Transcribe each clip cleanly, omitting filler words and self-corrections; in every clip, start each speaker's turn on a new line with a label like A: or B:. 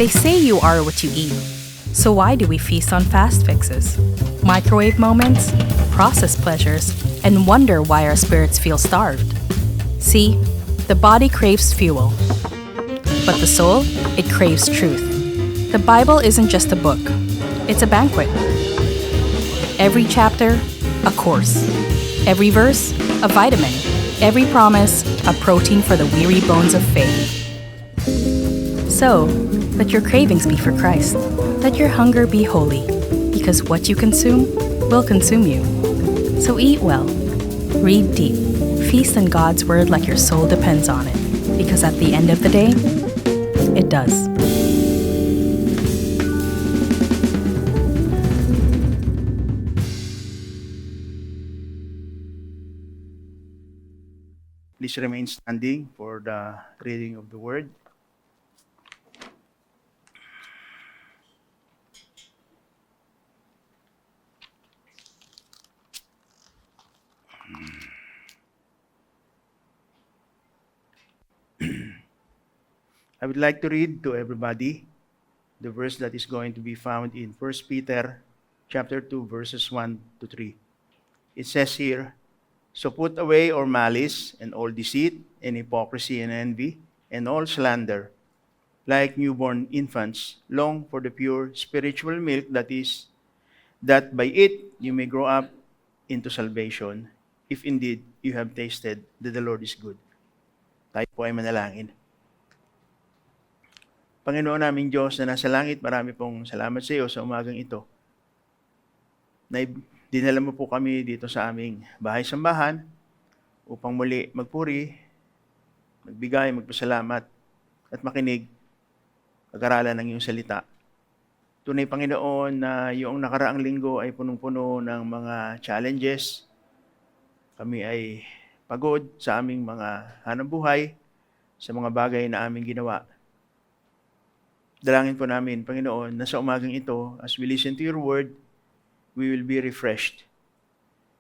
A: They say you are what you eat. So why do we feast on fast fixes, microwave moments, processed pleasures, and wonder why our spirits feel starved? See, the body craves fuel, but the soul, it craves truth. The Bible isn't just a book, it's a banquet. Every chapter, a course. Every verse, a vitamin. Every promise, a protein for the weary bones of faith. So, let your cravings be for Christ. Let your hunger be holy, because what you consume will consume you. So eat well, read deep, feast on God's word like your soul depends on it, because at the end of the day, it does.
B: Please remain standing for the reading of the word. I would like to read to everybody the verse that is going to be found in 1 Peter chapter 2, verses 1 to 3. It says here, "So put away all malice and all deceit and hypocrisy and envy and all slander. Like newborn infants, long for the pure spiritual milk that by it you may grow up into salvation, if indeed you have tasted that the Lord is good." Tayo po ay manalangin. Panginoon naming Diyos na nasa langit, marami pong salamat sa iyo sa umagang ito. Na dinala mo po kami dito sa aming bahay-sambahan upang muli magpuri, magbigay, magpasalamat at makinig pag-aralan ng iyong salita. Tunay, Panginoon, na yung nakaraang linggo ay punong-puno ng mga challenges. Kami ay pagod sa aming mga hanapbuhay, sa mga bagay na aming ginawa. Dalangin po namin, Panginoon, na sa umagang ito, as we listen to your word, we will be refreshed.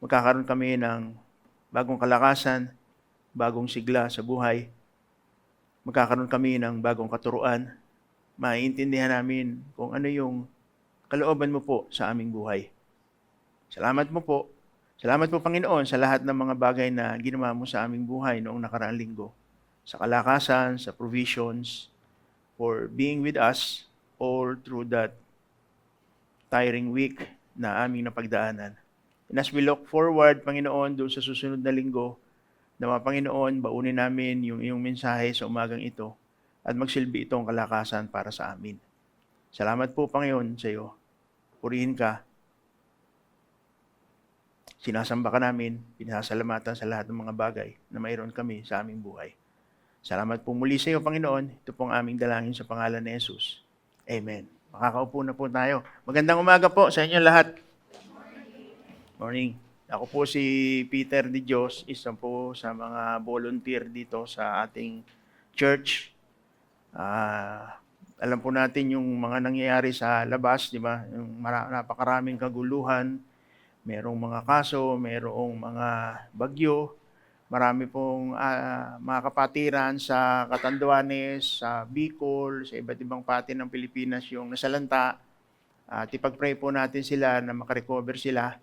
B: Magkakaroon kami ng bagong kalakasan, bagong sigla sa buhay. Magkakaroon kami ng bagong katuruan. Maiintindihan namin kung ano yung kalooban mo po sa aming buhay. Salamat mo po. Salamat po, Panginoon, sa lahat ng mga bagay na ginawa mo sa aming buhay noong nakaraang linggo. Sa kalakasan, sa provisions, for being with us all through that tiring week na aming napagdaanan. And as we look forward, Panginoon, doon sa susunod na linggo, na Panginoon, baunin namin yung iyong mensahe sa umagang ito at magsilbi itong kalakasan para sa amin. Salamat po, Panginoon, sa iyo. Purihin ka. Sinasamba ka namin, pinasasalamatan sa lahat ng mga bagay na mayroon kami sa aming buhay. Salamat po muli sa iyo, Panginoon. Ito pong aming dalangin sa pangalan ni Jesus. Amen. Makakaupo na po tayo. Magandang umaga po sa inyo lahat. Morning. Ako po si Peter de Dios, isa po sa mga volunteer dito sa ating church. Alam po natin yung mga nangyayari sa labas, di ba? Yung napakaraming kaguluhan, merong mga kaso, merong mga bagyo, marami pong mga kapatiran sa Catanduanes, sa Bicol, sa iba't ibang pati ng Pilipinas yung nasalanta. At ipag-pray po natin sila na makarecover sila.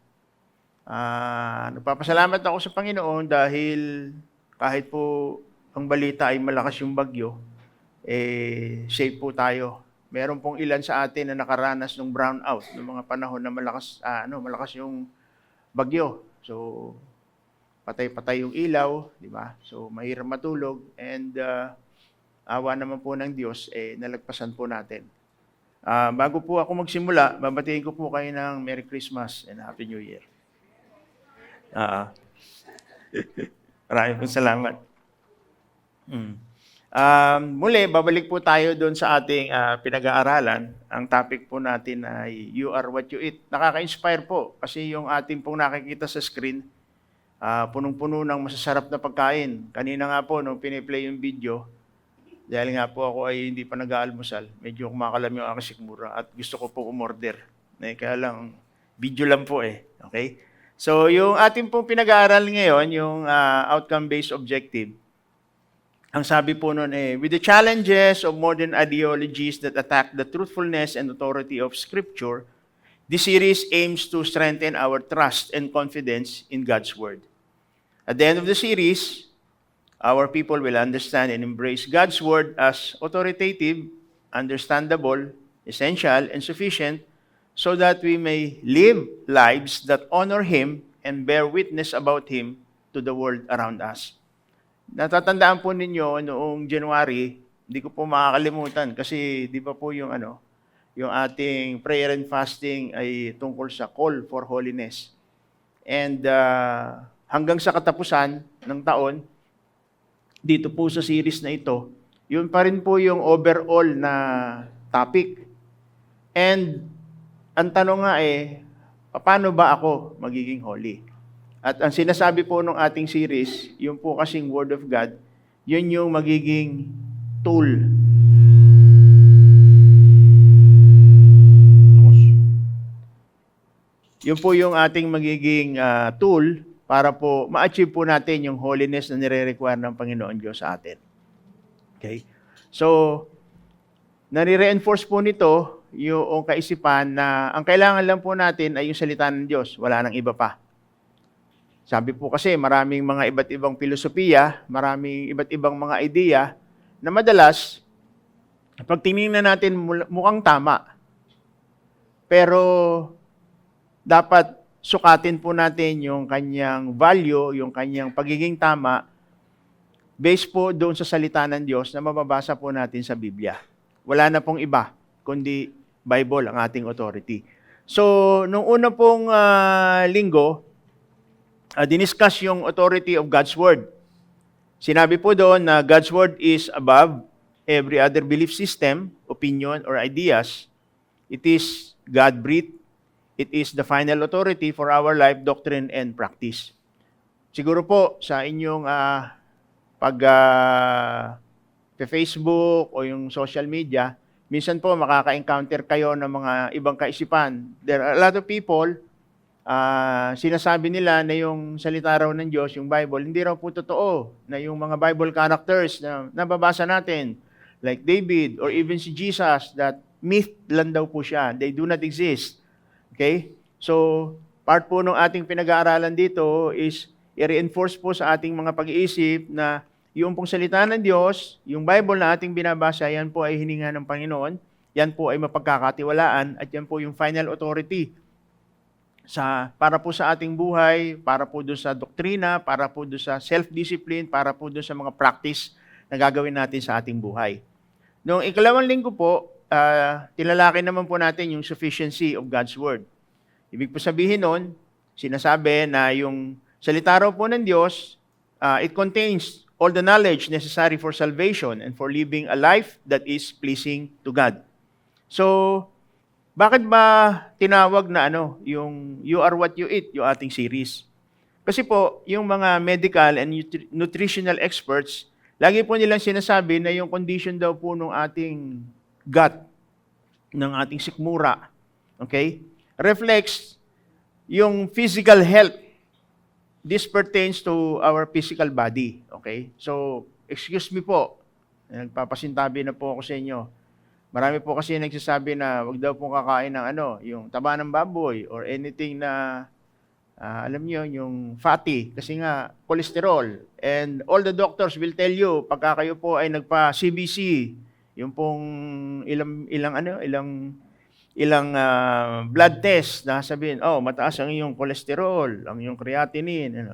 B: Nagpapasalamat ako sa Panginoon dahil kahit po ang balita ay malakas yung bagyo, safe po tayo. Meron pong ilan sa atin na nakaranas ng brownout ng mga panahon na malakas yung bagyo. So, patay-patay yung ilaw, di ba? So, mahirap matulog and awa naman po ng Diyos, nalagpasan po natin. Bago po ako magsimula, babatiin ko po kayo ng Merry Christmas and Happy New Year. Maraming pong salamat. Muli, babalik po tayo doon sa ating pinag-aaralan. Ang topic po natin ay You Are What You Eat. Nakaka-inspire po kasi yung ating pong nakikita sa screen, punong-puno ng masasarap na pagkain. Kanina nga po, nung piniplay yung video, dahil nga po ako ay hindi pa nag-aalmusal, medyo kumakalam yung aking sikmura at gusto ko po umorder. Kaya lang, video lang po Okay? So, yung ating pong pinag-aaral ngayon, yung outcome-based objective, Ang sabi po nun with the challenges of modern ideologies that attack the truthfulness and authority of Scripture, this series aims to strengthen our trust and confidence in God's Word. At the end of the series, our people will understand and embrace God's Word as authoritative, understandable, essential, and sufficient so that we may live lives that honor Him and bear witness about Him to the world around us. Natatandaan po ninyo noong January, hindi ko po makakalimutan kasi di ba po yung yung ating prayer and fasting ay tungkol sa call for holiness. And hanggang sa katapusan ng taon, dito po sa series na ito, yun pa rin po yung overall na topic. And ang tanong nga paano ba ako magiging holy? At ang sinasabi po ng ating series, yung po kasing Word of God, yun yung magiging tool. Yun po yung ating magiging tool para po ma-achieve po natin yung holiness na nire-require ng Panginoon Diyos sa atin. Okay? So, nare-reinforce po nito yung kaisipan na ang kailangan lang po natin ay yung salita ng Diyos. Wala nang iba pa. Sabi po kasi maraming mga iba't ibang filosofiya, maraming iba't ibang mga ideya na madalas, pag tinignan natin mukhang tama. Pero dapat sukatin po natin yung kanyang value, yung kanyang pagiging tama, based po doon sa salita ng Diyos na mababasa po natin sa Biblia. Wala na pong iba, kundi Bible ang ating authority. So, nung una pong linggo, diniscuss yung authority of God's Word. Sinabi po doon na God's Word is above every other belief system, opinion, or ideas. It is God-breathed. It is the final authority for our life, doctrine, and practice. Siguro po sa inyong Facebook o yung social media, minsan po makaka-encounter kayo ng mga ibang kaisipan. There are a lot of people sinasabi nila na yung salita raw ng Diyos, yung Bible, hindi raw po totoo na yung mga Bible characters na nababasa natin, like David or even si Jesus, that myth lang daw po siya. They do not exist. Okay? So, part po ng ating pinag-aaralan dito is i-reinforce po sa ating mga pag-iisip na yung pong salita ng Diyos, yung Bible na ating binabasa, yan po ay hininga ng Panginoon, yan po ay mapagkakatiwalaan, at yan po yung final authority para po sa ating buhay, para po doon sa doktrina, para po doon sa self-discipline, para po doon sa mga practice na gagawin natin sa ating buhay. Noong ikalawang linggo po, tinalakay naman po natin yung sufficiency of God's Word. Ibig po sabihin nun, sinasabi na yung salita raw po ng Diyos, it contains all the knowledge necessary for salvation and for living a life that is pleasing to God. So, bakit ba tinawag na yung You Are What You Eat, yung ating series? Kasi po, yung mga medical and nutritional experts, lagi po nilang sinasabi na yung condition daw po ng ating gut, ng ating sikmura, okay, reflects yung physical health. This pertains to our physical body, okay? So, excuse me po, nagpapasintabi na po ako sa inyo. Marami po kasi nagsasabi na wag daw pong kakain ng yung taba ng baboy or anything na, alam niyo, yung fatty, kasi nga, cholesterol. And all the doctors will tell you, pagka kayo po ay nagpa-CBC, yung pong ilang blood test na sabihin, mataas ang iyong cholesterol, ang iyong creatinine.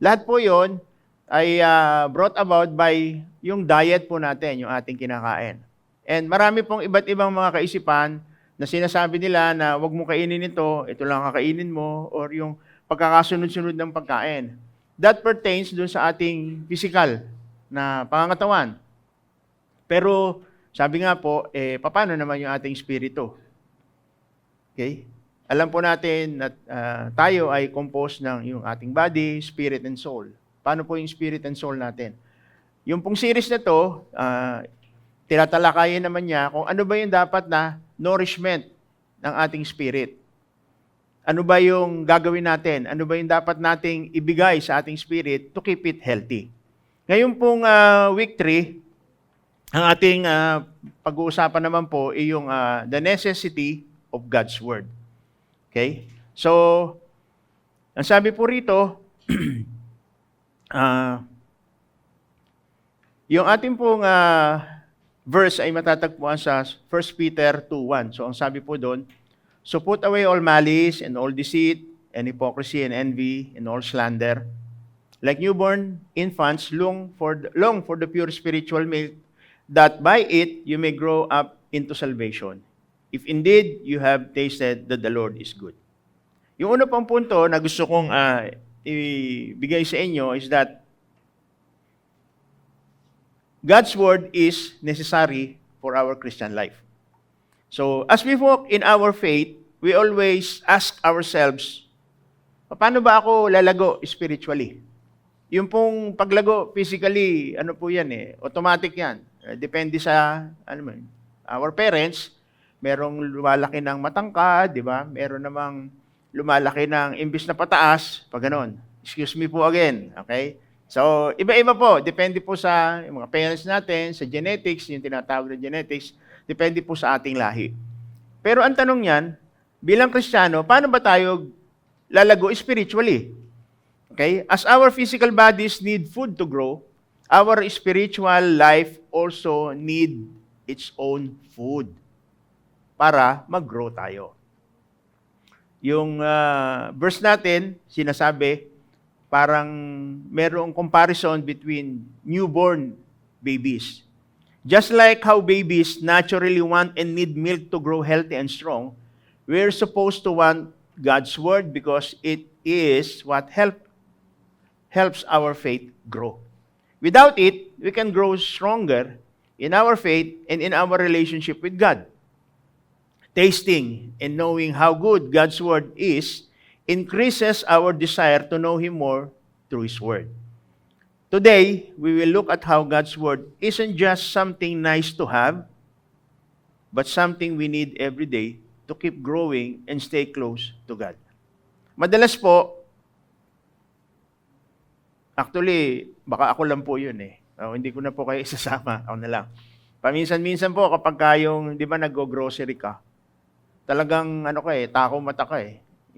B: Lahat po yon ay brought about by yung diet po natin, yung ating kinakain. And marami pong iba't ibang mga kaisipan na sinasabi nila na wag mo kainin ito lang kakainin mo, or yung pagkakasunod-sunod ng pagkain. That pertains dun sa ating physical na pangangatawan. Pero sabi nga po, paano naman yung ating spirito? Okay? Alam po natin na tayo ay composed ng yung ating body, spirit, and soul. Paano po yung spirit and soul natin? Yung pong series na to, tinatalakayin naman niya kung ano ba yung dapat na nourishment ng ating spirit. Ano ba yung gagawin natin? Ano ba yung dapat nating ibigay sa ating spirit to keep it healthy? Ngayon pong week 3, ang ating pag-uusapan naman po ay yung the necessity of God's Word. Okay? So, ang sabi po rito, yung ating pong verse ay matatagpuan sa 1 Peter 2:1. So, ang sabi po doon, so put away all malice and all deceit and hypocrisy and envy and all slander. Like newborn infants, long for the pure spiritual milk, that by it you may grow up into salvation. If indeed you have tasted that the Lord is good. Yung una pang punto na gusto kong ibigay sa inyo is that God's Word is necessary for our Christian life. So, as we walk in our faith, we always ask ourselves, paano ba ako lalago spiritually? Yung pong paglago physically, ano po yan automatic yan. Depende sa, our parents, merong lumalaki ng matangkad, di ba? Meron namang lumalaki ng imbis na pataas, pag ganon. Excuse me po again, okay? So, iba-iba po. Depende po sa mga parents natin, sa genetics, yung tinatawag na genetics, depende po sa ating lahi. Pero ang tanong niyan, bilang Kristiyano, paano ba tayo lalago spiritually? Okay? As our physical bodies need food to grow, our spiritual life also need its own food para mag-grow tayo. Yung verse natin, sinasabi, parang merong comparison between newborn babies. Just like how babies naturally want and need milk to grow healthy and strong, we're supposed to want God's Word because it is what helps our faith grow. Without it, we can grow stronger in our faith and in our relationship with God. Tasting and knowing how good God's Word is increases our desire to know Him more through His Word. Today, we will look at how God's Word isn't just something nice to have, but something we need every day to keep growing and stay close to God. Madalas po, actually, baka ako lang po yun hindi ko na po kayo isasama, ako na lang. Paminsan-minsan po kapag yung, di ba, nag-grocery ka, talagang tako mata ka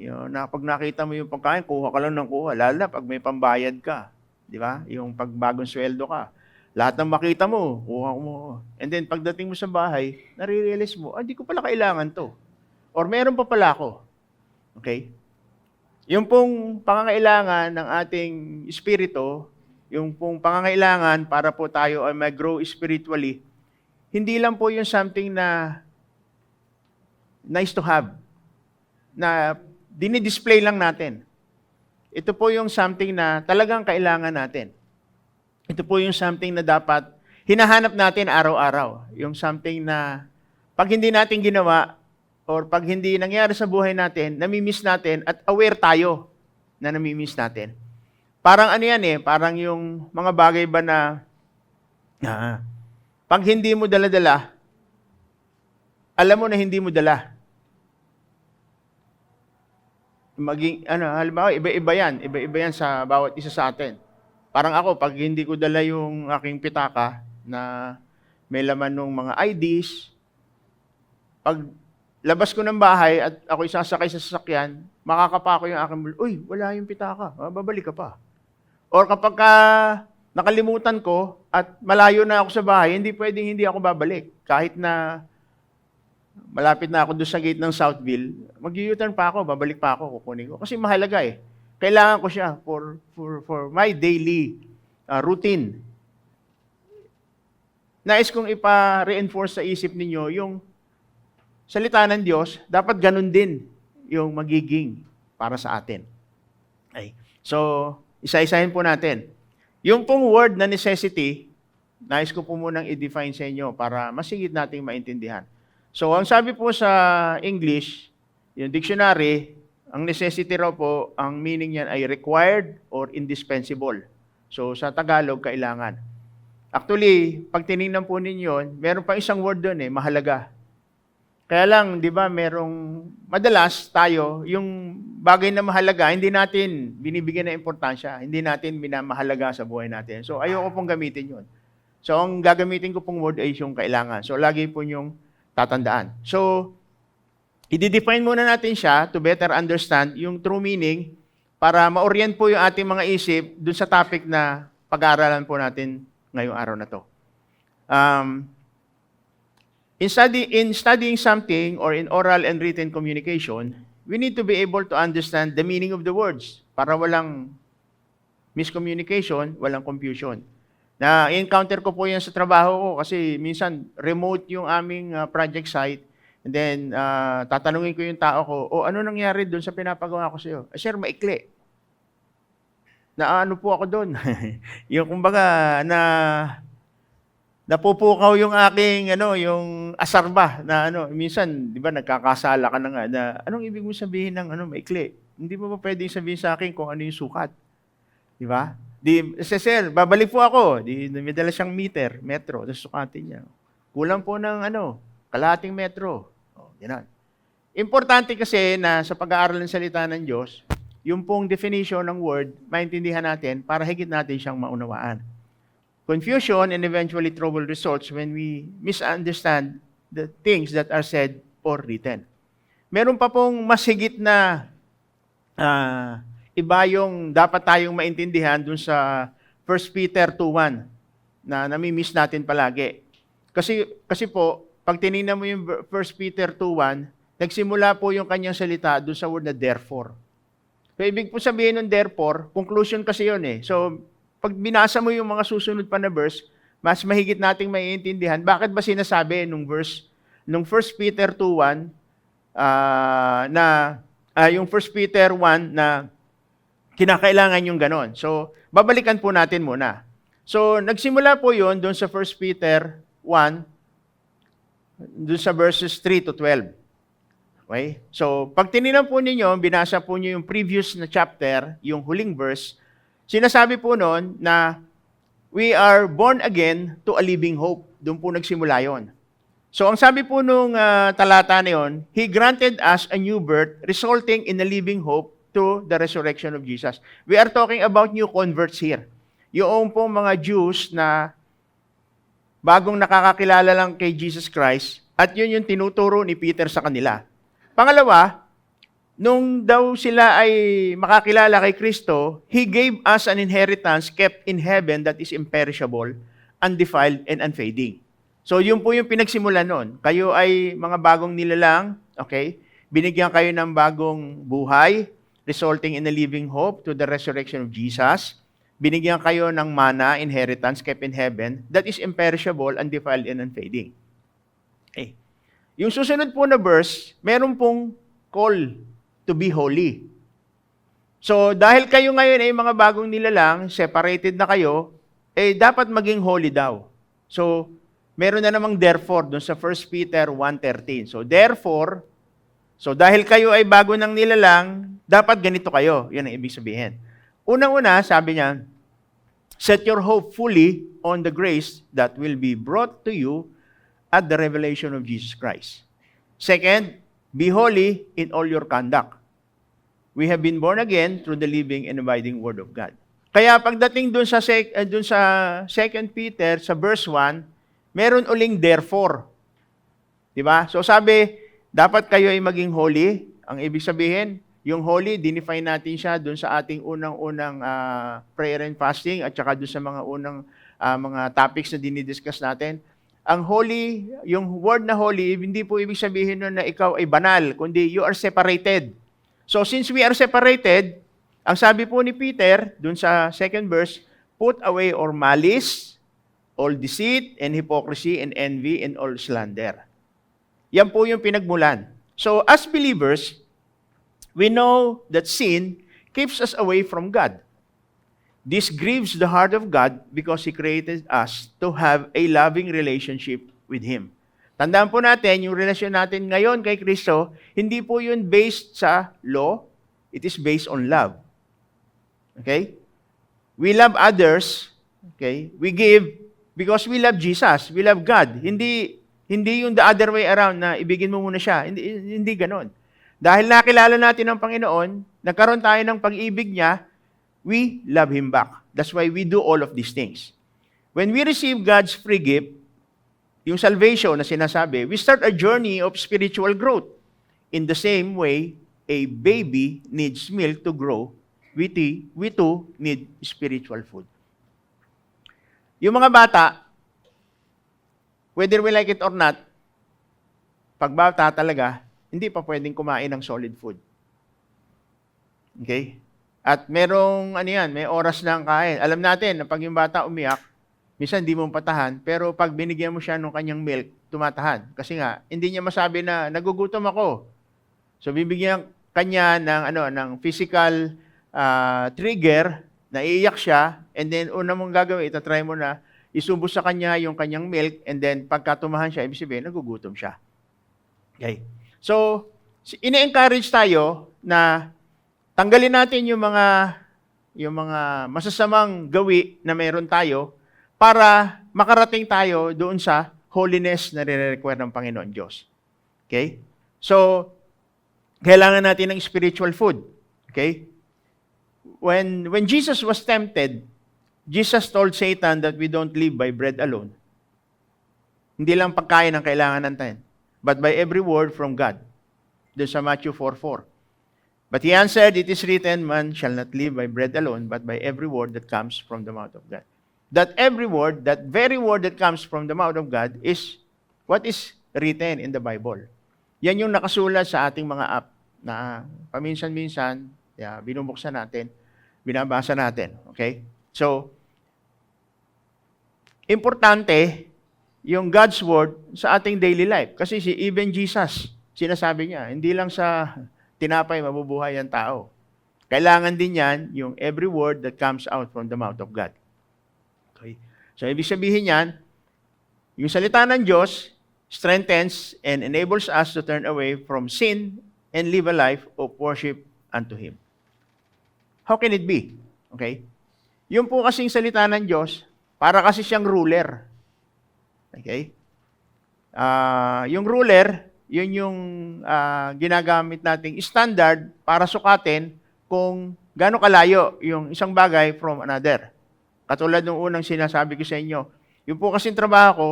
B: Yung, pag nakita mo yung pagkain, kuha ka lang ng kuha. Lalo na pag may pambayad ka. Di ba? Yung pag bagong sweldo ka. Lahat ng makita mo, kuha mo. And then, pagdating mo sa bahay, nare-realize mo, hindi ko pala kailangan to. Or meron pa pala ako. Okay? Yung pong pangangailangan ng ating espiritu, yung pong pangangailangan para po tayo ay mag-grow spiritually, hindi lang po yung something na nice to have, na dinidisplay lang natin. Ito po yung something na talagang kailangan natin. Ito po yung something na dapat hinahanap natin araw-araw. Yung something na pag hindi natin ginawa or pag hindi nangyari sa buhay natin, namimiss natin at aware tayo na namimiss natin. Parang parang yung mga bagay ba na pag hindi mo dala-dala, alam mo na hindi mo dala. Halimbawa, iba-iba yan sa bawat isa sa atin. Parang ako, pag hindi ko dala yung aking pitaka na may laman ng mga IDs, pag labas ko ng bahay at ako isasakay sa sasakyan, makakapa ko yung aking uy, wala yung pitaka, babalik ka pa. Or kapag nakalimutan ko at malayo na ako sa bahay, hindi pwedeng hindi ako babalik. Kahit na malapit na ako doon sa gate ng Southville, mag-u-turn pa ako, babalik pa ako, kukunin ko. Kasi mahalaga Kailangan ko siya for my daily routine. Nais kong ipa-reinforce sa isip ninyo yung salita ng Diyos, dapat ganun din yung magiging para sa atin. Okay. So, isa-isahin po natin. Yung pong word na necessity, nais ko po munang i-define sa inyo para masigit nating maintindihan. So, ang sabi po sa English, yung dictionary, ang necessity raw po, ang meaning niyan ay required or indispensable. So, sa Tagalog, kailangan. Actually, pag tinignan po ninyo, meron pa isang word doon mahalaga. Kaya lang, di ba, madalas tayo, yung bagay na mahalaga, hindi natin binibigyan ng importansya, hindi natin minamahalaga sa buhay natin. So, ayoko pong gamitin yun. So, ang gagamitin ko pong word ay yung kailangan. So, lagi po yung tatandaan. So, i-define muna natin siya to better understand yung true meaning para ma-orient po yung ating mga isip dun sa topic na pag-aaralan po natin ngayong araw na to. In studying something or in oral and written communication, we need to be able to understand the meaning of the words para walang miscommunication, walang confusion. Na-encounter ko po yan sa trabaho ko kasi minsan remote yung aming project site and then tatanungin ko yung tao ko, ano nangyari doon sa pinapagawa ko sa iyo? Sir, maikli. Na ano po ako doon? Yung kumbaga napupukaw yung aking yung asar ba na minsan 'di ba nagkakasala ka na nga na anong ibig mo sabihin ng maikli? Hindi mo ba pwedeng sabihin sa akin kung ano yung sukat? 'Di ba? Sir, babalik po ako. May dala siyang metro, tapos sukatin niya. Kulang po ng kalahating metro. Yan. Importante kasi na sa pag-aaral ng salita ng Diyos, yung pong definition ng word, maintindihan natin para higit natin siyang maunawaan. Confusion and eventually trouble results when we misunderstand the things that are said or written. Meron pa pong mas higit na iba yung dapat tayong maintindihan dun sa 1 Peter 2:1 na nami-miss natin palagi. Kasi po, pag tinignan mo yung 1 Peter 2:1, nagsimula po yung kanyang salita dun sa word na therefore. So, ibig po sabihin ng therefore, conclusion kasi yun eh. So, pag binasa mo yung mga susunod pa na verse, mas mahigit nating maiintindihan bakit ba sinasabi nung 1 Peter 2:1 yung 1 Peter 1 na kinakailangan yung ganon. So, babalikan po natin muna. So, nagsimula po yun doon sa 1 Peter 1, doon sa verses 3 to 12. Okay? So, pag tinignan po ninyo, binasa po niyo yung previous na chapter, yung huling verse, sinasabi po noon na we are born again to a living hope. Doon po nagsimula yon. So, ang sabi po nung talata na yon, He granted us a new birth resulting in a living hope to the resurrection of Jesus. We are talking about new converts here. Yung pong mga Jews na bagong nakakakilala lang kay Jesus Christ at yun yung tinuturo ni Peter sa kanila. Pangalawa, nung daw sila ay makakilala kay Kristo, He gave us an inheritance kept in heaven that is imperishable, undefiled, and unfading. So, yun po yung pinagsimulan nun. Kayo ay mga bagong nilalang, okay? Binigyan kayo ng bagong buhay, resulting in a living hope to the resurrection of Jesus. Binigyan kayo ng mana, inheritance, kept in heaven, that is imperishable, undefiled, and unfading. Okay. Yung susunod po na verse, meron pong call to be holy. So, dahil kayo ngayon ay mga bagong nilalang, separated na kayo, dapat maging holy daw. So, meron na namang therefore doon sa 1 Peter 1:13. So, therefore, dahil kayo ay bago ng nilalang, dapat ganito kayo. Yan ang ibig sabihin. Unang-una, sabi niya, set your hope fully on the grace that will be brought to you at the revelation of Jesus Christ. Second, be holy in all your conduct. We have been born again through the living and abiding Word of God. Kaya pagdating dun sa 2 Peter, sa verse 1, meron uling therefore. Diba? So sabi, dapat kayo ay maging holy. Ang ibig sabihin, yung holy, dinefine natin siya dun sa ating unang-unang prayer and fasting at saka dun sa mga unang mga topics na dinidiscuss natin. Ang holy, yung word na holy, hindi po ibig sabihin nun na ikaw ay banal, kundi you are separated. So since we are separated, ang sabi po ni Peter, dun sa 2nd verse, put away all malice, all deceit, and hypocrisy, and envy, and all slander. Yan po yung pinagmulan. So as believers, we know that sin keeps us away from God. This grieves the heart of God because He created us to have a loving relationship with Him. Tandaan po natin, yung relasyon natin ngayon kay Kristo, hindi po yun based sa law, it is based on love. Okay? We love others, okay? We give because we love Jesus, we love God. Hindi Hindi yung the other way around na ibigin mo muna siya. Hindi ganon. Dahil nakilala natin ang Panginoon, nagkaroon tayo ng pag-ibig niya, we love Him back. That's why we do all of these things. When we receive God's free gift, yung salvation na sinasabi, we start a journey of spiritual growth. In the same way, a baby needs milk to grow, we too need spiritual food. Yung mga bata, whether we like it or not, pag bata talaga, hindi pa pwedeng kumain ng solid food. Okay? At merong, may oras na ang kain. Alam natin na pag yung bata umiyak, minsan hindi mo patahan, pero pag binigyan mo siya ng kanyang milk, tumatahan. Kasi nga, hindi niya masabi na nagugutom ako. So bibigyan kanya ng physical trigger, naiiyak siya, and then una mong gagawin, itatry mo na, isubos sa kanya yung kanyang milk, and then pagka tumahan siya, ibig sabihin, nagugutom siya. Okay. So, ine-encourage tayo na tanggalin natin yung mga masasamang gawi na meron tayo para makarating tayo doon sa holiness na nire-require ng Panginoon Diyos. Okay? So, kailangan natin ng spiritual food. Okay? When Jesus was tempted, Jesus told Satan that we don't live by bread alone. Hindi lang pagkain ang kailangan natin, but by every word from God. Doon sa Matthew 4:4. But he answered, it is written, man shall not live by bread alone, but by every word that comes from the mouth of God. That every word, that very word that comes from the mouth of God is what is written in the Bible. Yan yung nakasulat sa ating mga app na paminsan-minsan, binubuksan natin, binabasa natin. Okay? So, importante yung God's Word sa ating daily life. Kasi even Jesus, sinasabi niya, hindi lang sa tinapay mabubuhay ang tao. Kailangan din yan yung every word that comes out from the mouth of God. Okay? So, ibig sabihin yan, yung salita ng Diyos strengthens and enables us to turn away from sin and live a life of worship unto Him. How can it be? Okay? Yung po kasing salita ng Diyos, para kasi siyang ruler. Okay? Yung ruler, yun yung ginagamit nating standard para sukatin kung gaano kalayo yung isang bagay from another. Katulad ng unang sinasabi ko sa inyo, yung po kasing trabaho ko,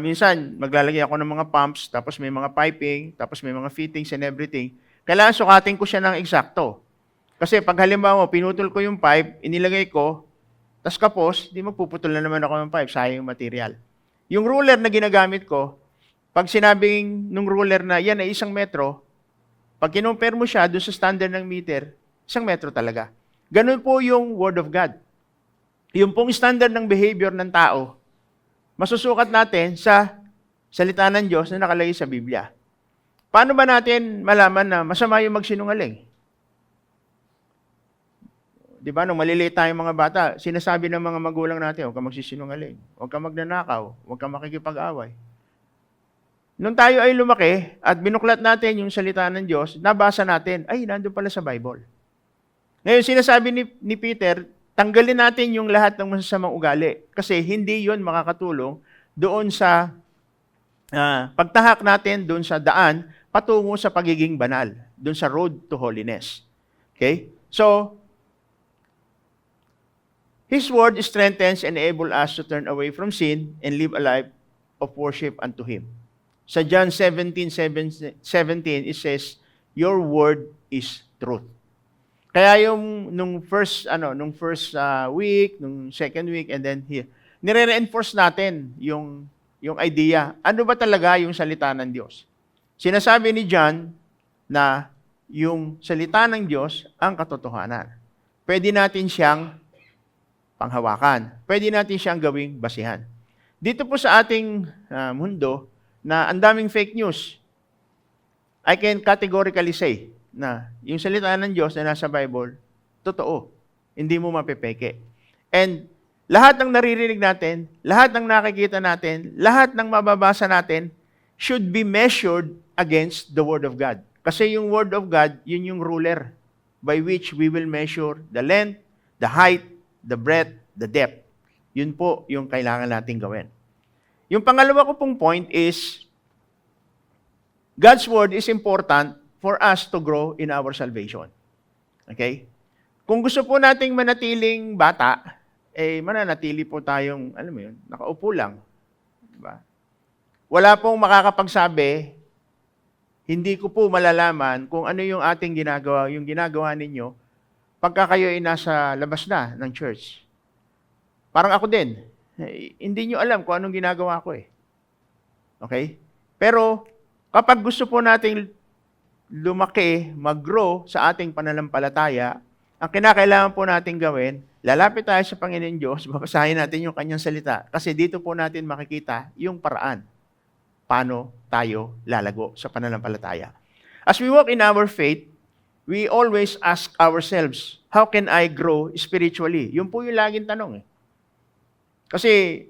B: minsan maglalagay ako ng mga pumps, tapos may mga piping, tapos may mga fittings and everything. Kailangan sukatin ko siya ng eksakto. Kasi pag halimbawa, pinutol ko yung pipe, inilagay ko, tas kapos, di magpuputol na naman ako ng pipe, sayang yung material. Yung ruler na ginagamit ko, pag sinabing nung ruler na yan ay 1 metro, pag kinumpare mo siya doon sa standard ng meter, 1 metro talaga. Ganun po yung Word of God. Yung pong standard ng behavior ng tao, masusukat natin sa salita ng Diyos na nakalagay sa Biblia. Paano ba natin malaman na masama yung magsinungaling? Di ba, nung maliliit tayong mga bata, sinasabi ng mga magulang natin, huwag ka magsisinungaling, huwag ka magnanakaw, huwag ka makikipag-away. Nung tayo ay lumaki at binuklat natin yung salita ng Diyos, nabasa natin, ay, nandun pala sa Bible. Ngayon, sinasabi ni Peter, tanggalin natin yung lahat ng masasamang ugali kasi hindi yon makakatulong doon sa pagtahak natin doon sa daan patungo sa pagiging banal, doon sa road to holiness. Okay? So, His word strengthens and enables us to turn away from sin and live a life of worship unto Him. Sa John 17:17, it says, your word is truth. Kaya yung nung first week, nung second week, and then here, nire-reinforce natin yung idea. Ano ba talaga yung salita ng Diyos? Sinasabi ni John na yung salita ng Diyos ang katotohanan. Pwede natin siyang panghawakan. Pwede natin siyang gawing basihan. Dito po sa ating mundo na ang daming fake news, I can categorically say na yung salita ng Diyos na nasa Bible, totoo. Hindi mo mapepeke. And lahat ng naririnig natin, lahat ng nakikita natin, lahat ng mababasa natin should be measured against the Word of God. Kasi yung Word of God, yun yung ruler by which we will measure the length, the height, the breadth, the depth. Yun po yung kailangan natin gawin. Yung pangalawa ko pong point is, God's Word is important for us to grow in our salvation. Okay? Kung gusto po nating manatiling bata, mananatili po tayong, alam mo yun, nakaupo lang. Diba? Wala pong makakapagsabi, hindi ko po malalaman kung ano yung ating ginagawa, yung ginagawa ninyo, pagka kayo ay nasa labas na ng church. Parang ako din. Hindi nyo alam kung anong ginagawa ko eh. Okay? Pero, kapag gusto po nating lumaki, mag-grow sa ating pananampalataya, ang kinakailangan po natin gawin, lalapit tayo sa Panginoon Diyos, babasahin natin yung kanyang salita, kasi dito po natin makikita yung paraan paano tayo lalago sa pananampalataya. As we walk in our faith, we always ask ourselves, how can I grow spiritually? Yun po yung laging tanong eh. Kasi,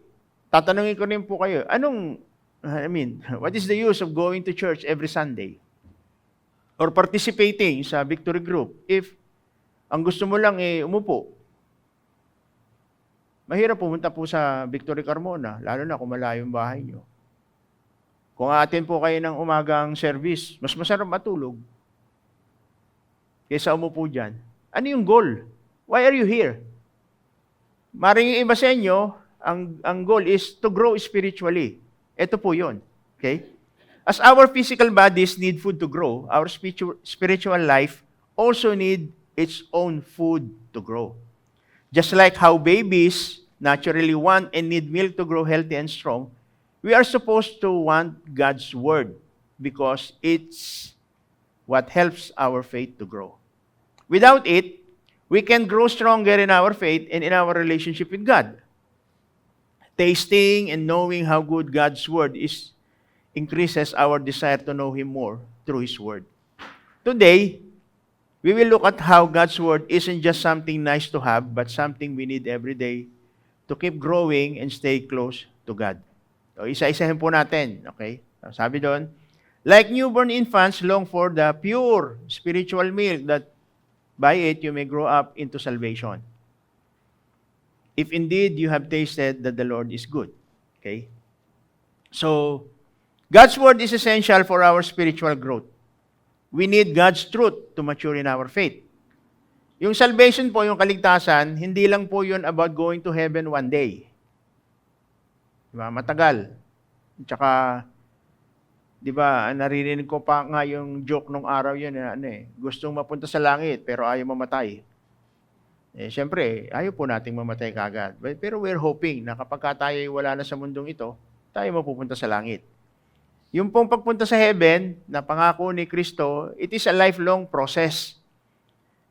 B: tatanungin ko rin po kayo, what is the use of going to church every Sunday? Or participating sa victory group if ang gusto mo lang umupo? Mahirap pumunta po sa Victory Carmona, lalo na kung malayo yung bahay nyo. Kung aatin po kayo ng umagang service, mas masarap matulog kaysa umupo dyan. Ano yung goal? Why are you here? Maring yung iba sa inyo, ang goal is to grow spiritually. Ito po yun. Okay? As our physical bodies need food to grow, our spiritual life also need its own food to grow. Just like how babies naturally want and need milk to grow healthy and strong, we are supposed to want God's Word because it's what helps our faith to grow. Without it, we can grow stronger in our faith and in our relationship with God. Tasting and knowing how good God's Word is increases our desire to know Him more through His Word. Today, we will look at how God's Word isn't just something nice to have, but something we need every day to keep growing and stay close to God. So, isa-isahin po natin. Okay? Sabi doon, like newborn infants long for the pure spiritual milk that by it you may grow up into salvation. If indeed you have tasted that the Lord is good. Okay? So, God's Word is essential for our spiritual growth. We need God's truth to mature in our faith. Yung salvation po, yung kaligtasan, hindi lang po yun about going to heaven one day. Diba? Matagal. Tsaka, diba, naririnig ko pa nga yung joke nung araw yun, gustong mapunta sa langit, pero ayaw mamatay. Siyempre, ayaw po nating mamatay kagad. Pero we're hoping na kapag tayo wala na sa mundong ito, tayo mapupunta sa langit. Yung pong pagpunta sa heaven, na pangako ni Kristo, it is a lifelong process.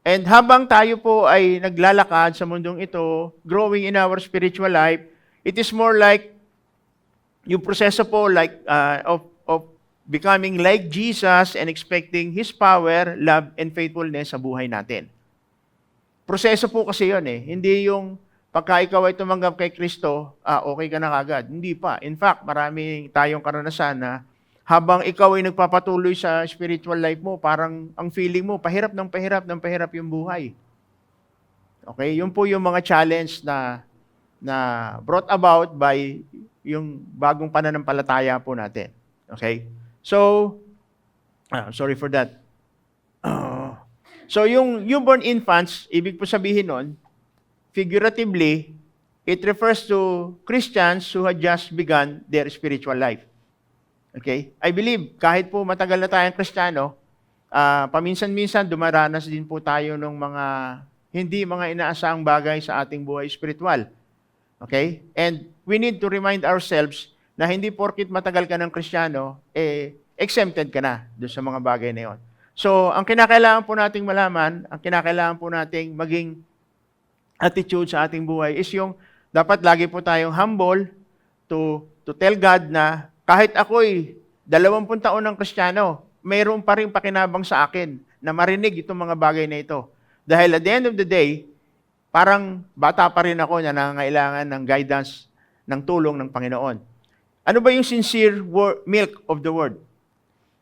B: And habang tayo po ay naglalakad sa mundong ito, growing in our spiritual life, it is more like yung proseso po like of becoming like Jesus and expecting His power, love, and faithfulness sa buhay natin. Proseso po kasi yun eh. Hindi yung pagka ikaw ay tumanggap kay Kristo, okay ka na kagad. Hindi pa. In fact, marami tayong karanasan na habang ikaw ay nagpapatuloy sa spiritual life mo, parang ang feeling mo, pahirap yung buhay. Okay? Yun po yung mga challenge na brought about by yung bagong pananampalataya po natin. Okay? So, sorry for that. So, yung newborn infants, ibig po sabihin nun, figuratively, it refers to Christians who had just begun their spiritual life. Okay? I believe, kahit po matagal na tayong Kristiyano, paminsan-minsan dumaranas din po tayo ng mga inaasahang bagay sa ating buhay spiritual. Okay? And we need to remind ourselves na hindi porkit matagal ka ng Kristiyano, exempted ka na doon sa mga bagay na yon. So, ang kinakailangan po nating malaman, ang kinakailangan po nating maging attitude sa ating buhay is yung dapat lagi po tayong humble to tell God na kahit ako'y 20 taon ng Kristiyano, mayroon pa rin pakinabang sa akin na marinig itong mga bagay na ito. Dahil at the end of the day, parang bata pa rin ako na nangangailangan ng guidance, ng tulong ng Panginoon. Ano ba yung sincere milk of the word?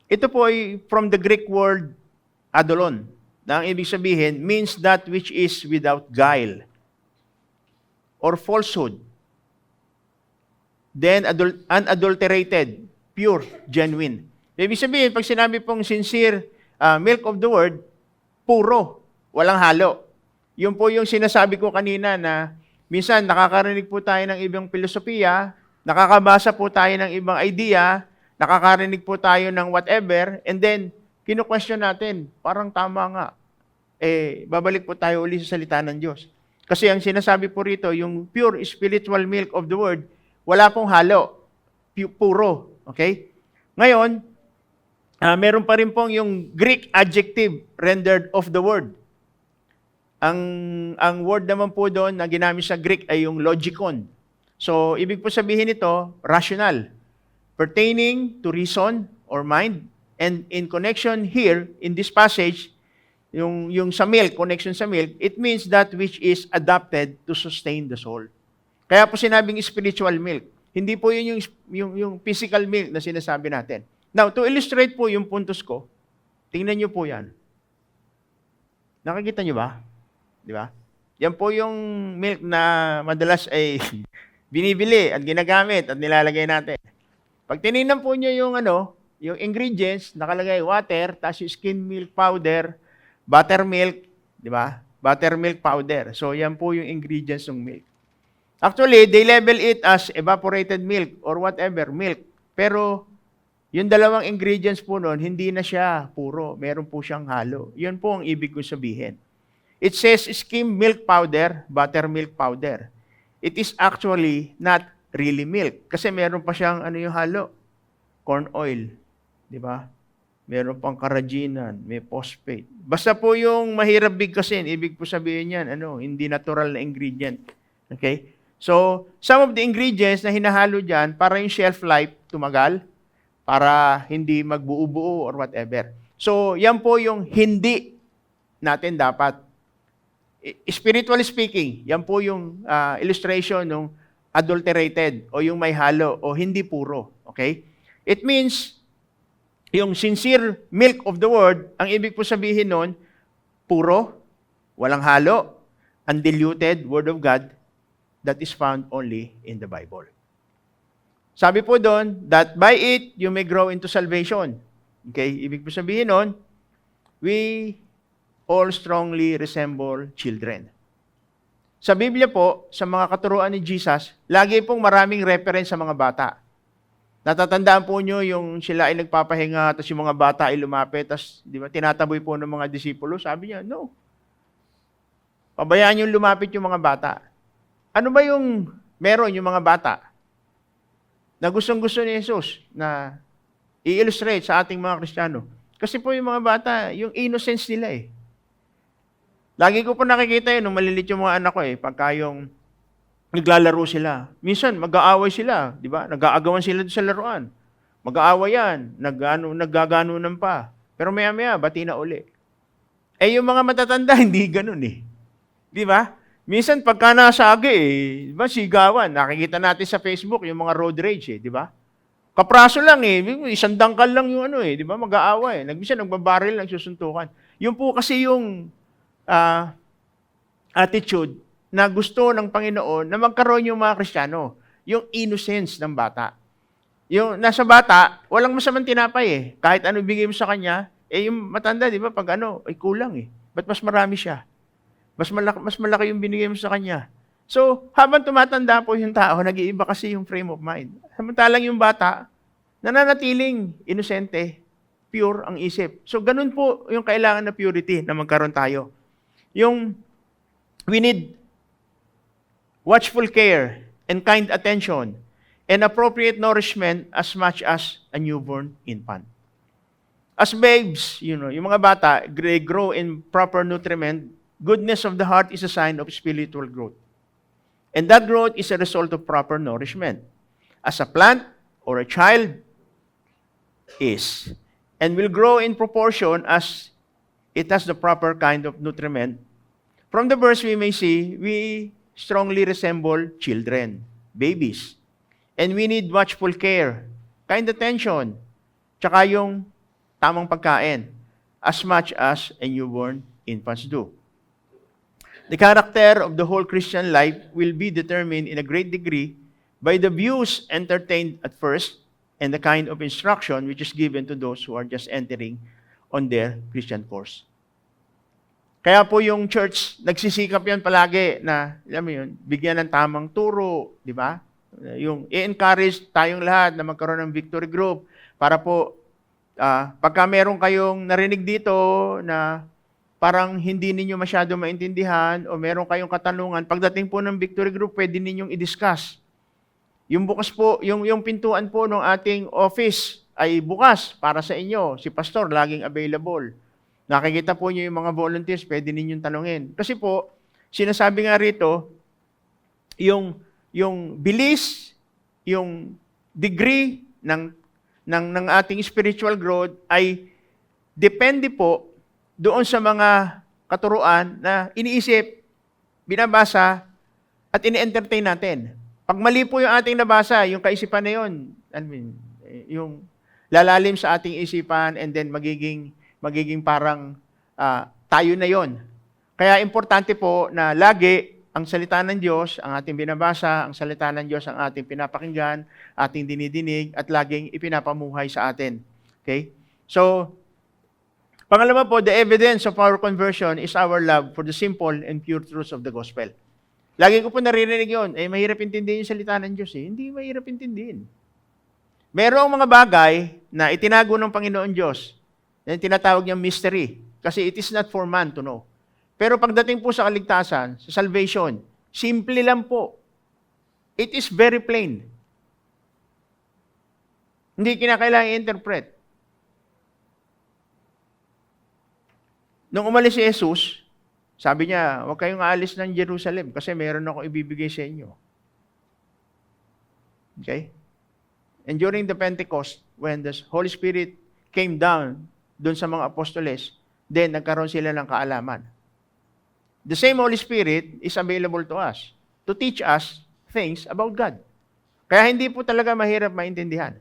B: Ito po ay from the Greek word adolon, na ang ibig sabihin means that which is without guile or falsehood. then unadulterated, pure, genuine. Ibig sabihin, pag sinabi pong sincere milk of the word, puro, walang halo. Yun po yung sinasabi ko kanina na minsan nakakarinig po tayo ng ibang filosofiya, nakakabasa po tayo ng ibang idea, nakakarinig po tayo ng whatever, and then kino-question natin, parang tama nga. Babalik po tayo uli sa salita ng Diyos. Kasi ang sinasabi po rito, yung pure spiritual milk of the word, wala pong halo. Puro. Okay? Ngayon, meron pa rin pong yung Greek adjective rendered of the word. Ang word naman po doon na ginamit sa Greek ay yung logikon. So, ibig po sabihin ito, rational. Pertaining to reason or mind. And in connection here, in this passage, yung sa milk, connection sa milk, it means that which is adapted to sustain the soul. Kaya po sinabing spiritual milk. Hindi po yun yung physical milk na sinasabi natin. Now, to illustrate po yung puntos ko, tingnan nyo po yan. Nakikita nyo ba? Di ba? Yan po yung milk na madalas ay binibili at ginagamit at nilalagay natin. Pag tinignan po nyo yung yung ingredients, nakalagay water, tapos yung skim milk powder, buttermilk, di ba? Buttermilk powder. So, yan po yung ingredients ng milk. Actually, they label it as evaporated milk or whatever, milk. Pero, yung dalawang ingredients po noon, hindi na siya puro. Meron po siyang halo. Yun po ang ibig kong sabihin. It says skim milk powder, buttermilk powder. It is actually not really milk. Kasi meron pa siyang yung halo? Corn oil. Di ba? Meron pang carrageenan, may phosphate. Basta po yung mahirap bigkasin, ibig po sabihin yan, hindi natural na ingredient. Okay? So, some of the ingredients na hinahalo dyan, para yung shelf life tumagal, para hindi magbuo-buo or whatever. So, yan po yung hindi natin dapat. Spiritually speaking, yan po yung illustration ng adulterated o yung may halo o hindi puro. Okay? It means, yung sincere milk of the word, ang ibig po sabihin nun, puro, walang halo, undiluted word of God that is found only in the Bible. Sabi po doon, that by it you may grow into salvation. Okay? Ibig po sabihin nun, we all strongly resemble children. Sa Biblia po, sa mga katuruan ni Jesus, lagi pong maraming reference sa mga bata. Natatandaan po nyo yung sila ay nagpapahinga, tapos yung mga bata ay lumapit, tapos di ba, tinataboy po ng mga disipulo. Sabi niya, no. Pabayaan yung lumapit yung mga bata. Ano ba yung meron yung mga bata na gustong-gusto ni Jesus na i-illustrate sa ating mga Kristiyano? Kasi po yung mga bata, yung innocence nila eh. Lagi ko po nakikita yun, nung malilit yung mga anak ko eh, pagka yung naglalaro sila. Minsan, mag-aaway sila, di ba? Nag-aagawan sila sa laruan. Mag-aaway yan, naggaganunan pa. Pero maya-maya, bati na uli. Yung mga matatanda, hindi ganun eh. Di ba? Minsan, pagka nasagi di ba, sigawan. Nakikita natin sa Facebook, yung mga road rage di ba? Kapraso lang isang dangkal lang yung di ba? Mag-aaway. Minsan, nagbabaril, nagsusuntukan. Yun po kasi yung attitude na gusto ng Panginoon na magkaroon yung mga Kristiyano, yung innocence ng bata. Yung nasa bata, walang masamang tinapay eh. Kahit ano bigay mo sa kanya, yung matanda, di ba, pag ay kulang eh. Ba't mas marami siya? Mas malaki yung binigay mo sa kanya. So, habang tumatanda po yung tao, nag-iiba kasi yung frame of mind. Samantalang yung bata, nananatiling inosente, pure ang isip. So, ganun po yung kailangan na purity na magkaroon tayo. We need watchful care and kind attention and appropriate nourishment as much as a newborn infant. As babes, yung mga bata, they grow in proper nutriment. Goodness of the heart is a sign of spiritual growth. And that growth is a result of proper nourishment. As a plant or a child is, and will grow in proportion as it has the proper kind of nutriment. From the verse we may see, we strongly resemble children, babies. And we need watchful care, kind attention, tsaka yung tamang pagkain, as much as a newborn infants do. The character of the whole Christian life will be determined in a great degree by the views entertained at first and the kind of instruction which is given to those who are just entering on their Christian course. Kaya po yung church, nagsisikap yan palagi na, alam mo yun, bigyan ng tamang turo, di ba? Yung i-encourage tayong lahat na magkaroon ng victory group para po, pagka meron kayong narinig dito na parang hindi ninyo masyado maintindihan o meron kayong katanungan, pagdating po ng victory group, pwede ninyong i-discuss. Yung bukas po, yung pintuan po ng ating office ay bukas para sa inyo. Si pastor laging available. Nakikita po niyo yung mga volunteers, pwede ninyong tanungin. Kasi po, sinasabi nga rito, yung bilis, yung degree ng ating spiritual growth ay depende po doon sa mga katuruan na iniisip, binabasa, at ini-entertain natin. Pag mali po yung ating nabasa, yung kaisipan na yun, yung lalalim sa ating isipan and then magiging parang tayo na yon. Kaya importante po na lagi ang salita ng Diyos, ang ating binabasa, ang salita ng Diyos, ang ating pinapakinggan, ating dinidinig, at laging ipinapamuhay sa atin. Okay? So, pangalawa po, the evidence of our conversion is our love for the simple and pure truths of the gospel. Lagi ko po naririnig yun, mahirap intindihin yung salita ng Diyos. Hindi mahirap intindihin. Merong mga bagay na itinago ng Panginoon Diyos, na tinatawag niyang mystery, kasi it is not for man to know. Pero pagdating po sa kaligtasan, sa salvation, simple lang po. It is very plain. Hindi kinakailangan i-interpret. Nung umalis si Jesus, sabi niya, huwag kayong aalis ng Jerusalem kasi meron akong ibibigay sa inyo. Okay? And during the Pentecost, when the Holy Spirit came down doon sa mga apostoles, then nagkaroon sila ng kaalaman. The same Holy Spirit is available to us to teach us things about God. Kaya hindi po talaga mahirap maintindihan.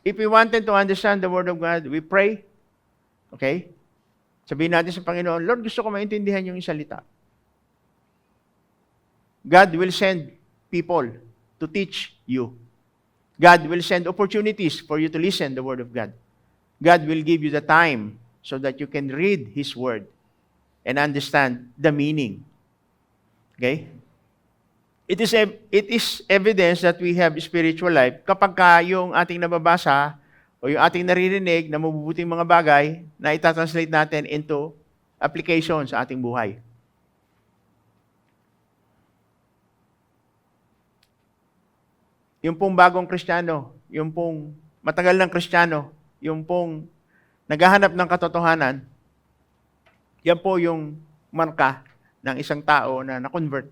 B: If we wanted to understand the Word of God, we pray. Okay? Sabihin natin sa Panginoon, Lord, gusto ko maintindihan yung salita. God will send people to teach you. God will send opportunities for you to listen the Word of God. God will give you the time so that you can read His Word and understand the meaning. Okay? It is evidence that we have spiritual life kapag yung ating nababasa o yung ating naririnig na mabubuting mga bagay na itatranslate natin into application sa ating buhay. Yung pong bagong Kristiyano, yung pong matagal ng Kristiyano, yung pong naghahanap ng katotohanan, yan po yung marka ng isang tao na na-convert.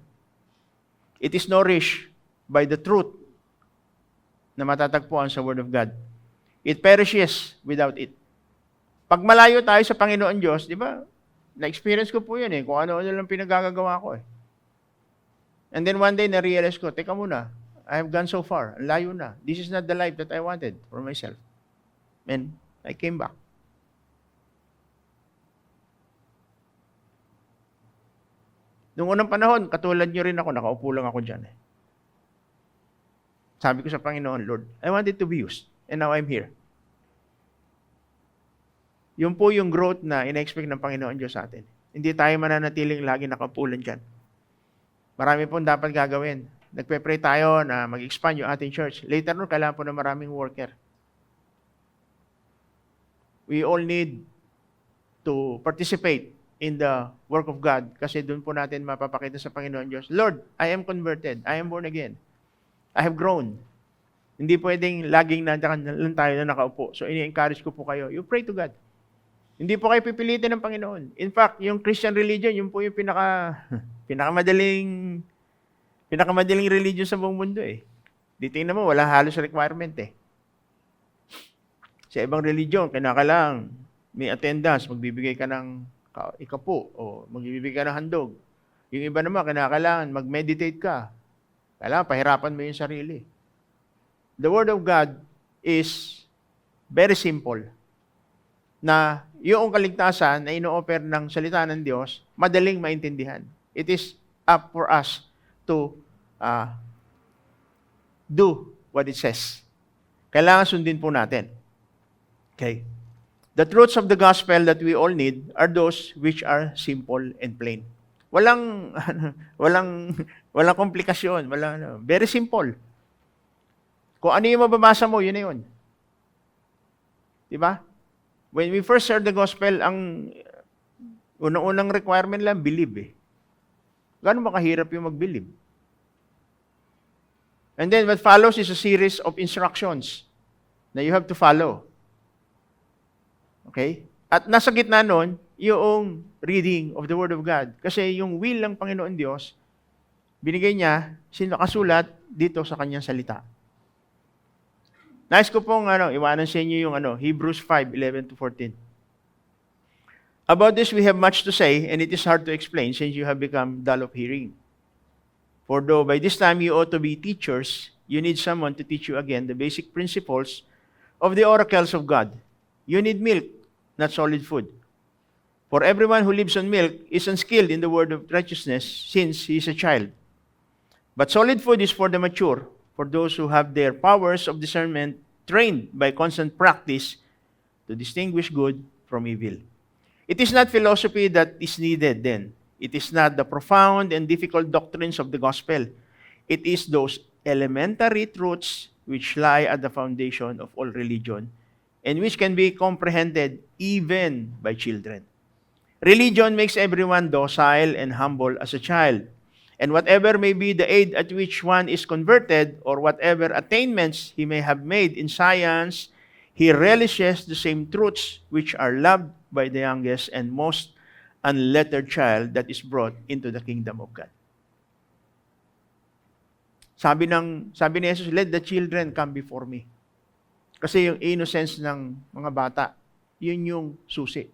B: It is nourished by the truth na matatagpuan sa Word of God. It perishes without it. Pag malayo tayo sa Panginoon Diyos, di ba? Na-experience ko po yun kung ano-ano lang pinagagagawa ko And then one day, na-realize ko, teka muna, I have gone so far, ang layo na. This is not the life that I wanted for myself. And I came back. Noong unang panahon, katulad nyo rin ako, nakaupo lang ako dyan. Sabi ko sa Panginoon, Lord, I wanted to be used, and now I'm here. Yun po yung growth na ina-expect ng Panginoon Diyos sa atin. Hindi tayo mananatiling lagi nakaupo lang dyan. Marami pong dapat gagawin. Nagpe-pray tayo na mag-expand yung ating church. Later on, kailangan po ng maraming worker. We all need to participate in the work of God kasi doon po natin mapapakita sa Panginoon Diyos, Lord, I am converted. I am born again. I have grown. Hindi pwedeng laging nandiyan tayo na nakaupo. So, ini-encourage ko po kayo. You pray to God. Hindi po kayo pipilitin ng Panginoon. In fact, yung Christian religion, yun po yung pinakamadaling religion sa buong mundo Di tingnan mo, wala halos requirement Sa ibang religion, kinakailangan may attendance, magbibigay ka ng ikapo o magbibigay ka ng handog. Yung iba naman, kinakailangan mag-meditate ka. Kailangan pahirapan mo yung sarili. The Word of God is very simple. Na yung kaligtasan na ino-offer ng salita ng Diyos, madaling maintindihan. It is up for us to do what it says. Kailangan sundin po natin. Okay? The truths of the gospel that we all need are those which are simple and plain. Walang walang komplikasyon, very simple. Kung ano yung mababasa mo, yun na yun. Di ba? When we first heard the gospel, ang unang-unang requirement lang, believe eh. Gano'n ba kahirap yung mag-believe? And then what follows is a series of instructions na you have to follow. Okay? At nasa gitna nun, yung reading of the Word of God. Kasi yung will ng Panginoon Diyos, binigay niya, kasulat dito sa kanyang salita. Nais ko pong iwanan sa inyo yung Hebrews 5:11-14. About this we have much to say, and it is hard to explain since you have become dull of hearing. For though by this time you ought to be teachers, you need someone to teach you again the basic principles of the oracles of God. You need milk, not solid food. For everyone who lives on milk is unskilled in the word of righteousness, since he is a child. But solid food is for the mature, for those who have their powers of discernment trained by constant practice to distinguish good from evil. It is not philosophy that is needed then. It is not the profound and difficult doctrines of the gospel. It is those elementary truths which lie at the foundation of all religion and which can be comprehended even by children. Religion makes everyone docile and humble as a child. And whatever may be the age at which one is converted, or whatever attainments he may have made in science, he relishes the same truths which are loved by the youngest and most unlettered child that is brought into the kingdom of God. Sabi ni Jesus, let the children come before me. Kasi yung innocence ng mga bata, yun yung susi.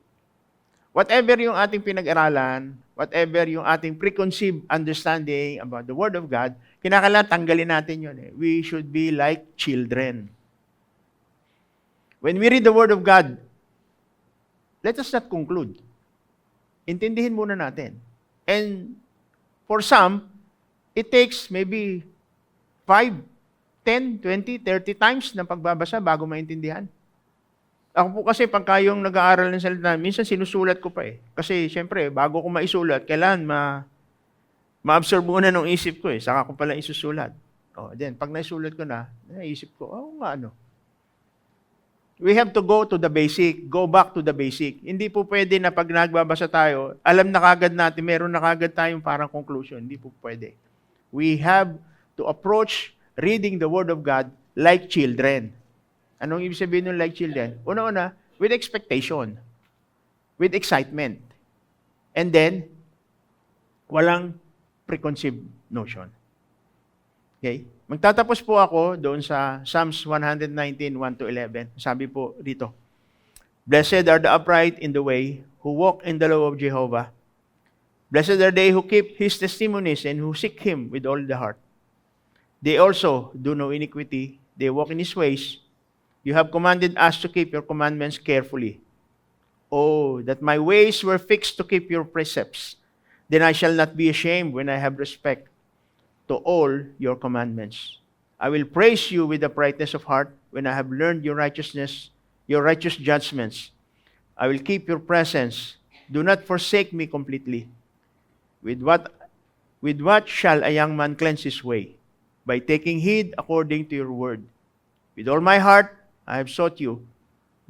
B: Whatever yung ating pinag-aralan, whatever yung ating preconceived understanding about the Word of God, kinakailangan tanggalin natin yun. We should be like children. When we read the Word of God, let us not conclude. Intindihin muna natin. And for some, it takes maybe 5, 10, 20, 30 times ng pagbabasa bago maintindihan. Ako po kasi pagka yung nag-aaral ng salita, minsan sinusulat ko pa eh. Kasi siyempre, bago ko maisulat, kailangan ma-absorb muna ng isip ko eh. Saka ko pala isusulat. Then, pag naisulat ko na, naisip ko, we have to go to the basic, go back to the basic. Hindi po pwede na pag nagbabasa tayo, alam na kagad natin, meron na kagad tayong parang conclusion. Hindi po pwede. We have to approach reading the Word of God like children. Anong ibig sabihin ng like children? Una-una, with expectation, with excitement, and then, walang preconceived notion. Okay? Magtatapos po ako doon sa Psalms 119, 1-11. Sabi po dito, Blessed are the upright in the way, who walk in the law of Jehovah. Blessed are they who keep His testimonies and who seek Him with all the heart. They also do no iniquity. They walk in His ways. You have commanded us to keep your commandments carefully. Oh, that my ways were fixed to keep your precepts. Then I shall not be ashamed when I have respect to all your commandments. I will praise you with the brightness of heart when I have learned your righteousness, your righteous judgments. I will keep your presence. Do not forsake me completely. With what shall a young man cleanse his way? By taking heed according to your word. With all my heart, I have sought you.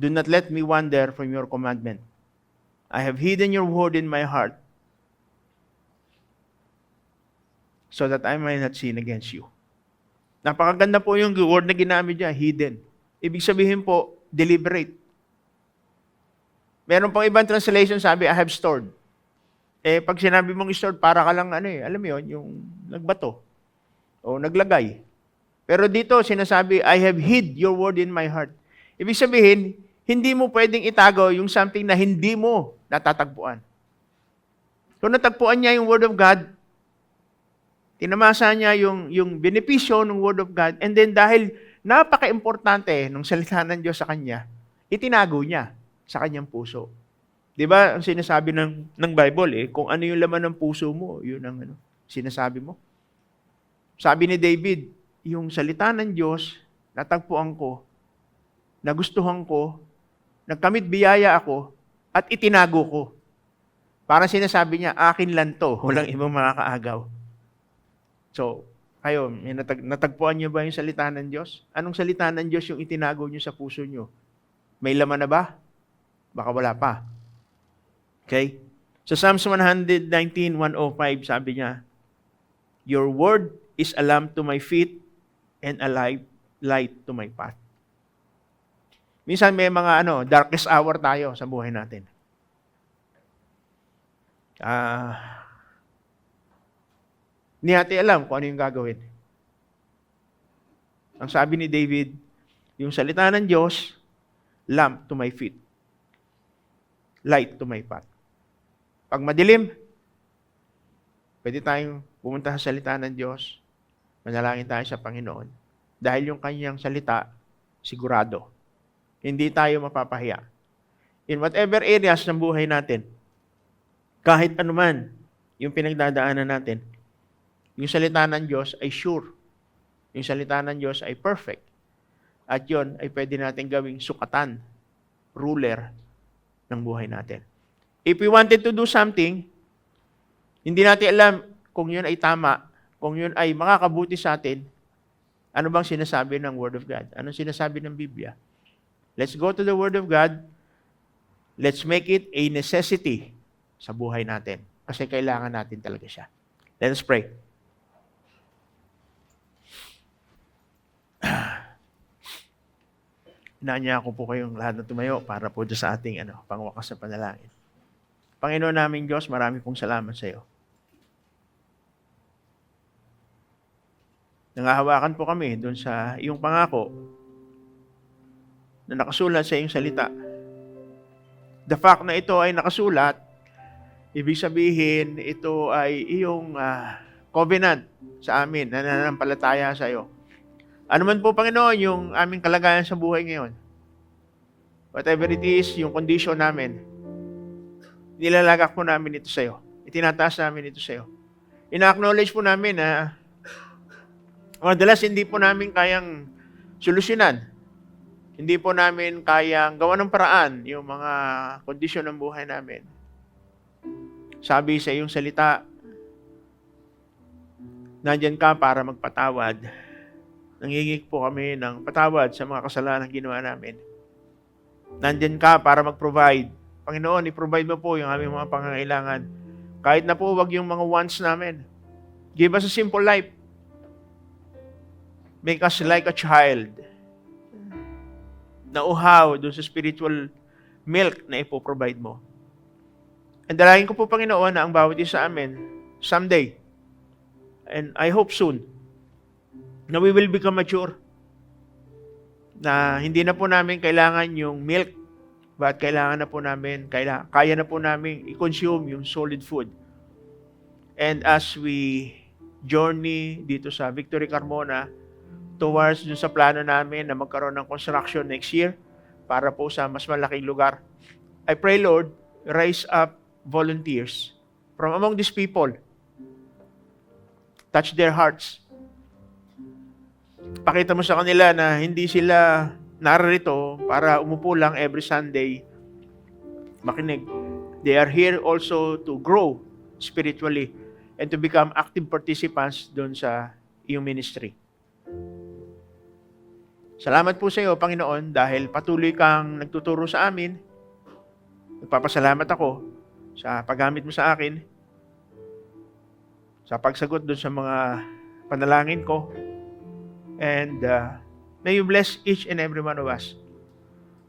B: Do not let me wander from your commandment. I have hidden your word in my heart, so that I might not sin against you. Napakaganda po yung word na ginamit niya, hidden. Ibig sabihin po, deliberate. Meron pang ibang translation sabi, I have stored. Pag sinabi mong stored, para ka lang, alam mo yun, yung nagbato. O naglagay. Pero dito, sinasabi, I have hid your word in my heart. Ibig sabihin, hindi mo pwedeng itago yung something na hindi mo natatagpuan. Kung natagpuan niya yung word of God, tinamasa niya yung benepisyo ng word of God, and then dahil napaka-importante ng salita ng Diyos sa kanya, itinago niya sa kanyang puso. Di ba, ang sinasabi ng Bible, kung ano yung laman ng puso mo, yun ang sinasabi mo. Sabi ni David, yung salita ng Diyos, natagpuan ko, nagustuhan ko, nagkamit biyaya ako, at itinago ko. Parang sinasabi niya, akin lang to, walang ibang makakaagaw. So, kayo, natagpuan niyo ba yung salita ng Diyos? Anong salita ng Diyos yung itinago niyo sa puso niyo? May laman na ba? Baka wala pa. Okay? So Psalms 119:105, sabi niya, your word is a lamp to my feet and a light to my path. Minsan may mga darkest hour tayo sa buhay natin. Hindi natin alam kung ano yung gagawin. Ang sabi ni David, yung salita ng Diyos, lamp to my feet, light to my path. Pag madilim, pwede tayong pumunta sa salita ng Diyos, manalangin tayo sa Panginoon. Dahil yung kanyang salita, sigurado. Hindi tayo mapapahiya. In whatever areas ng buhay natin, kahit anuman yung pinagdadaanan natin, yung salita ng Diyos ay sure. Yung salita ng Diyos ay perfect. At yun ay pwede natin gawing sukatan, ruler ng buhay natin. If we wanted to do something, hindi natin alam kung yun ay tama, kung yun ay makakabuti sa atin, ano bang sinasabi ng Word of God? Anong sinasabi ng Biblia? Let's go to the Word of God. Let's make it a necessity sa buhay natin. Kasi kailangan natin talaga siya. Let us pray. Inaanya ko po kayong lahat na tumayo para po sa ating pangwakas na panalangin. Panginoon naming Diyos, marami pong salamat sa iyo. Nangahawakan po kami doon sa iyong pangako na nakasulat sa iyong salita. The fact na ito ay nakasulat, ibig sabihin ito ay iyong covenant sa amin na nananampalataya sa iyo. Ano man po, Panginoon, yung aming kalagayan sa buhay ngayon, whatever it is, yung condition namin, nilalagak po namin ito sa iyo. Itinataas namin ito sa iyo. Ina-acknowledge po namin na madalas hindi po namin kayang solusyonan. Hindi po namin kayang gawa ng paraan yung mga kondisyon ng buhay namin. Sabi sa iyong salita, nandyan ka para magpatawad. Nangingik po kami ng patawad sa mga kasalanan ginawa namin. Nandyan ka para mag-provide. Panginoon, i-provide mo po yung aming mga pangangailangan. Kahit na po wag yung mga wants namin. Give us a simple life. Make us like a child. Nauhaw doon sa spiritual milk na ipoprovide mo. And dalangin ko po, Panginoon, na ang bawat isa sa amin, someday, and I hope soon, na we will become mature. Na hindi na po namin kailangan yung milk, but kailangan na po namin, kaya na po namin i-consume yung solid food. And as we journey dito sa Victory Carmona, towards dun sa plano namin na magkaroon ng construction next year para po sa mas malaking lugar, I pray, Lord, raise up volunteers from among these people. Touch their hearts. Pakita mo sa kanila na hindi sila narito para umupo lang every Sunday, makinig. They are here also to grow spiritually and to become active participants doon sa iyong ministry. Salamat po sa iyo, Panginoon, dahil patuloy kang nagtuturo sa amin. Nagpapasalamat ako sa paggamit mo sa akin, sa pagsagot doon sa mga panalangin ko. And may you bless each and every one of us.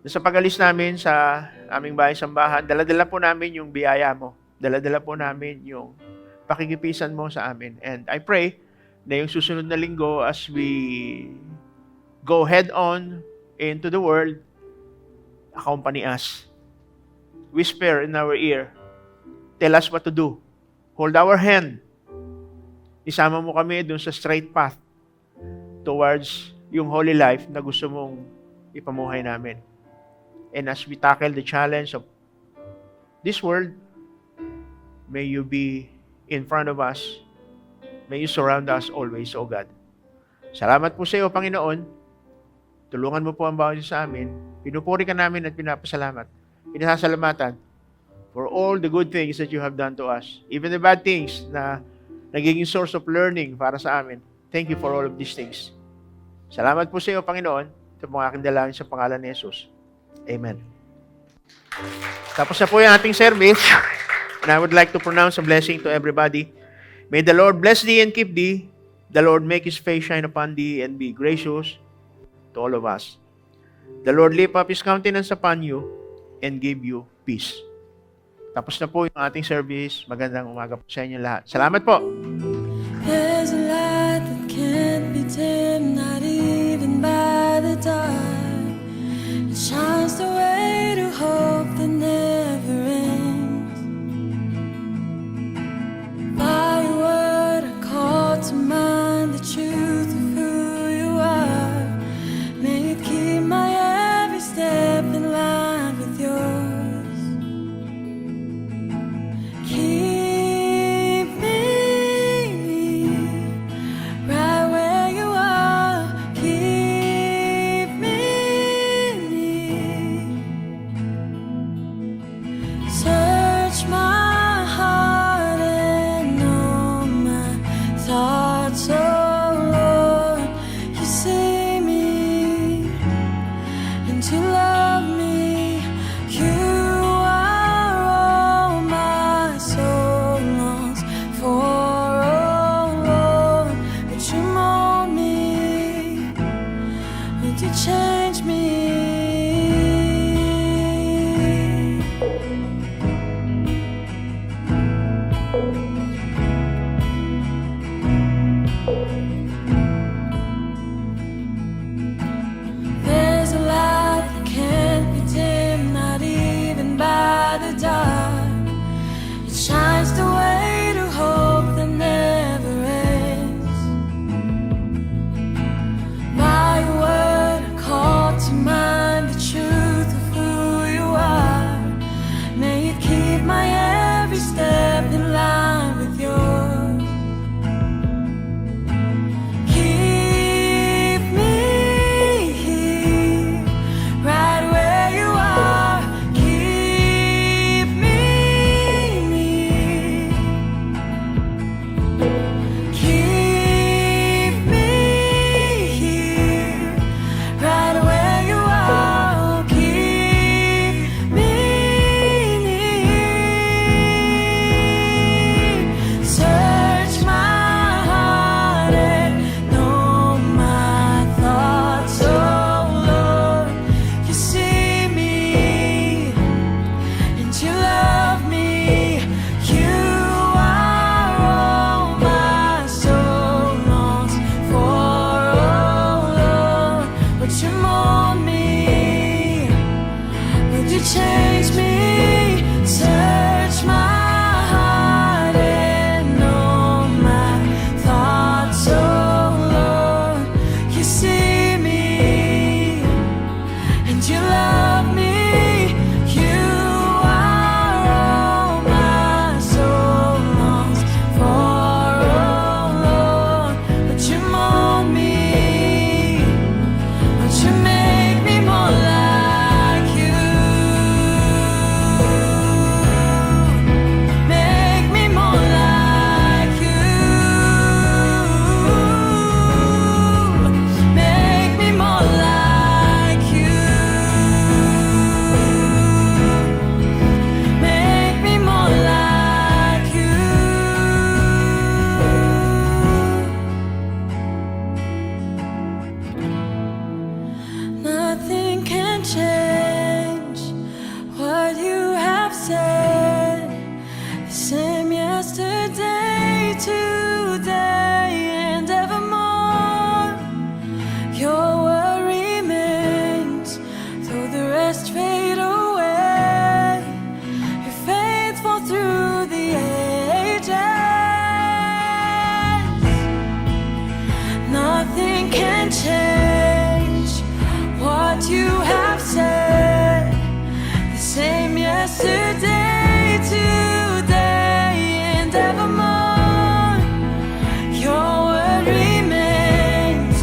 B: Sa pag-alis namin sa aming bahay-sambahan, dala-dala po namin yung biyaya mo. Dala-dala po namin yung pakikipisan mo sa amin. And I pray na yung susunod na linggo as we go head on into the world, accompany us. Whisper in our ear. Tell us what to do. Hold our hand. Isama mo kami dun sa straight path towards yung holy life na gusto mong ipamuhay namin. And as we tackle the challenge of this world, may you be in front of us. May you surround us always, O God. Salamat po sa iyo, Panginoon. Tulungan mo po ang bawat isa sa amin. Pinupuri ka namin at pinapasalamat. Pinasasalamatan for all the good things that you have done to us. Even the bad things na nagiging source of learning para sa amin. Thank you for all of these things. Salamat po sa iyo, Panginoon. Ito po ang aking dalangin sa pangalan ni Jesus. Amen. Tapos na po yung ating service. And I would like to pronounce a blessing to everybody. May the Lord bless thee and keep thee. The Lord make His face shine upon thee and be gracious to all of us. The Lord lift up His countenance upon you and give you peace. Tapos na po yung ating service. Magandang umaga po sa inyo lahat. Salamat po.
C: There's a light that can't be dimmed, not even by the dark. It shines the way to hope that never ends. By your word I call to mind the truth of who you are. May it keep my every step in line with yours. Keep me right where you are. Keep me. Search my heart and know my thoughts, oh Lord. You see me and you love me. You are all my soul longs for, oh Lord. Would you mold me? Would you change me? There's a light that can't be dimmed, not even by the dark. It shines the way to hope that never ends. By your word I call to mind the truth of who you are. May it keep my every step in line with yours. Keep me right where you are. Keep me. Keep me right where you are. Keep me. Search my heart and know my thoughts, oh Lord. You see me and you love me. You are all my soul longs for, oh Lord. Would you mold me? Would you change me? Search my heart and know my thoughts, oh Lord. You see me and you love me. You are all my soul longs for, oh Lord. Would you mold me? Would you make me more like you? Make me more like you. Make me more like you. Make me more like you. Nothing can change what you have said. The same yesterday, today, and evermore. Your word remains, though the rest fade away. You're faithful through the ages. Nothing can change what you have said. The same yesterday, today, and evermore. Your word remains,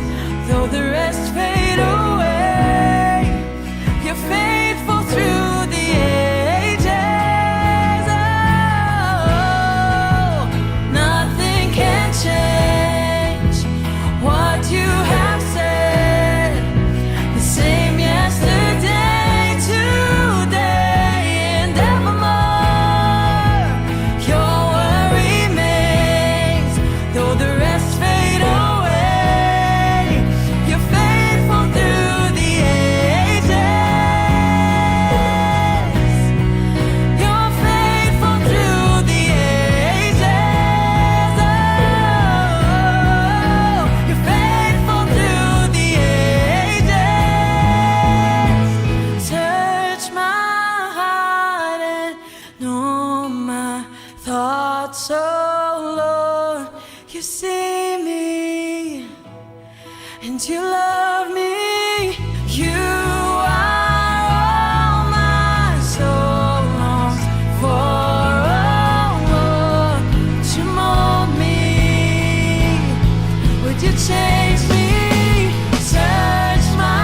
C: and you love me. You are all my soul longs for. Oh, Lord, would you mold me? Would you change me? Search my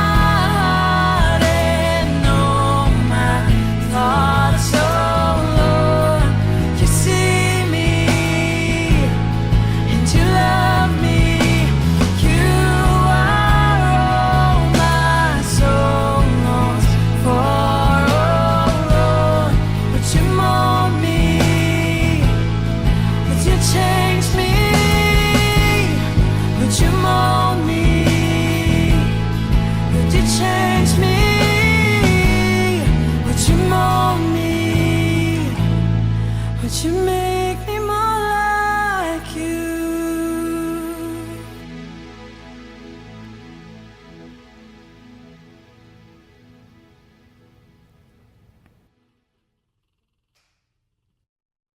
C: heart and know my thoughts. Oh, Lord, you see me and you love me. You are all my soul longs for. Oh, Lord, would you mold me? Would you change me? Would you mold me? Would you change me? Would you mold me? Would you make